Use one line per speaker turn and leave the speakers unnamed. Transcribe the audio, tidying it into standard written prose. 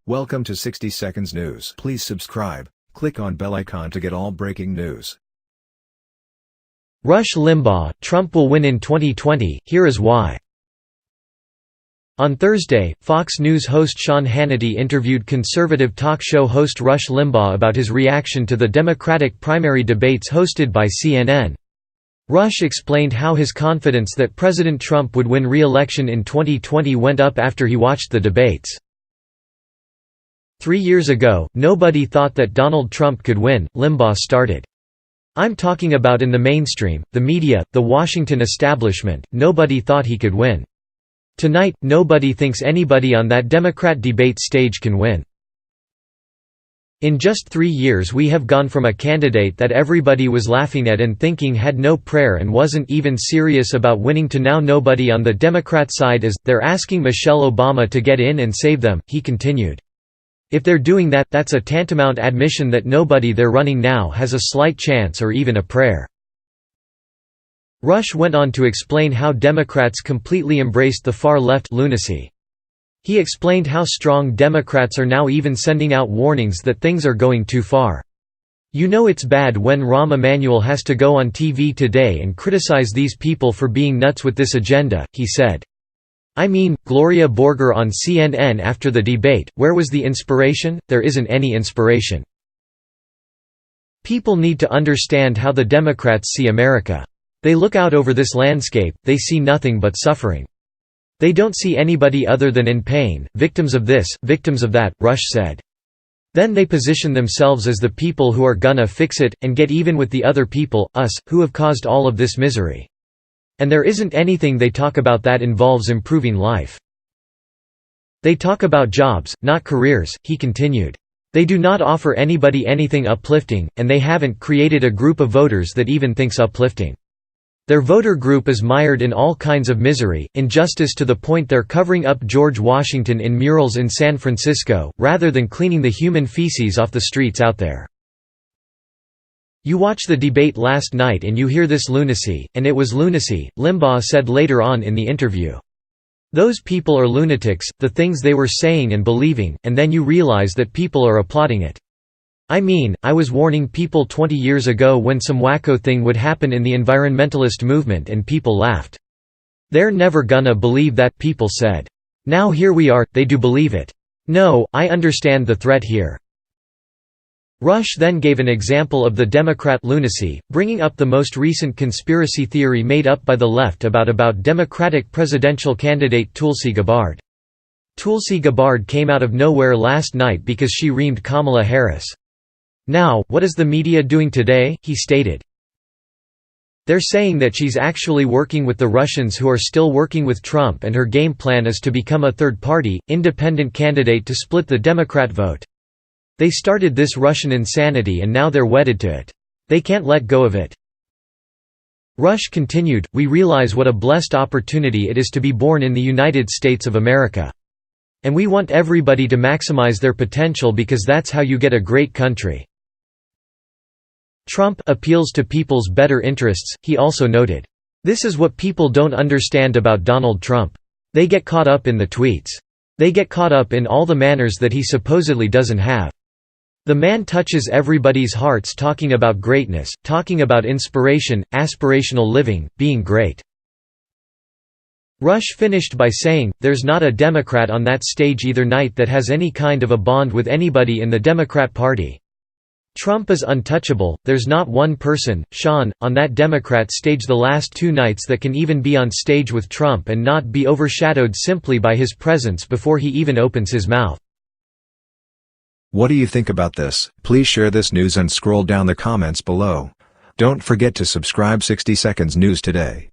Welcome to 60 Seconds News. Please subscribe, click on bell icon to get all breaking news.
Rush Limbaugh, Trump will win in 2020, here is why. On Thursday, Fox News host Sean Hannity interviewed conservative talk show host Rush Limbaugh about his reaction to the Democratic primary debates hosted by CNN. Rush explained how his confidence that President Trump would win re-election in 2020 went up after he watched the debates. 3 years ago, nobody thought that Donald Trump could win, Limbaugh started. I'm talking about in the mainstream, the media, the Washington establishment, nobody thought he could win. Tonight, nobody thinks anybody on that Democrat debate stage can win. In just 3 years we have gone from a candidate that everybody was laughing at and thinking had no prayer and wasn't even serious about winning to now nobody on the Democrat side is, they're asking Michelle Obama to get in and save them, he continued. If they're doing that, that's a tantamount admission that nobody they're running now has a slight chance or even a prayer. Rush went on to explain how Democrats completely embraced the far-left lunacy. He explained how strong Democrats are now even sending out warnings that things are going too far. You know it's bad when Rahm Emanuel has to go on TV today and criticize these people for being nuts with this agenda, he said. I mean, Gloria Borger on CNN after the debate, where was the inspiration? There isn't any inspiration. People need to understand how the Democrats see America. They look out over this landscape, they see nothing but suffering. They don't see anybody other than in pain, victims of this, victims of that, Rush said. Then they position themselves as the people who are gonna fix it, and get even with the other people, us, who have caused all of this misery. And there isn't anything they talk about that involves improving life. They talk about jobs, not careers, he continued. They do not offer anybody anything uplifting, and they haven't created a group of voters that even thinks uplifting. Their voter group is mired in all kinds of misery, injustice to the point they're covering up George Washington in murals in San Francisco, rather than cleaning the human feces off the streets out there. You watch the debate last night and you hear this lunacy, and it was lunacy, Limbaugh said later on in the interview. Those people are lunatics, the things they were saying and believing, and then you realize that people are applauding it. I mean, I was warning people 20 years ago when some wacko thing would happen in the environmentalist movement and people laughed. They're never gonna believe that, people said. Now here we are, they do believe it. No, I understand the threat here. Rush then gave an example of the Democrat lunacy, bringing up the most recent conspiracy theory made up by the left about Democratic presidential candidate Tulsi Gabbard. Tulsi Gabbard came out of nowhere last night because she reamed Kamala Harris. Now, what is the media doing today, he stated. They're saying that she's actually working with the Russians who are still working with Trump and her game plan is to become a third-party, independent candidate to split the Democrat vote. They started this Russian insanity and now they're wedded to it. They can't let go of it. Rush continued, we realize what a blessed opportunity it is to be born in the United States of America. And we want everybody to maximize their potential because that's how you get a great country. Trump appeals to people's better interests, he also noted. This is what people don't understand about Donald Trump. They get caught up in the tweets. They get caught up in all the manners that he supposedly doesn't have. The man touches everybody's hearts talking about greatness, talking about inspiration, aspirational living, being great. Rush finished by saying, there's not a Democrat on that stage either night that has any kind of a bond with anybody in the Democrat Party. Trump is untouchable, there's not one person, Sean, on that Democrat stage the last 2 nights that can even be on stage with Trump and not be overshadowed simply by his presence before he even opens his mouth.
What do you think about this? Please share this news and scroll down the comments below. Don't forget to subscribe 60 Seconds News today.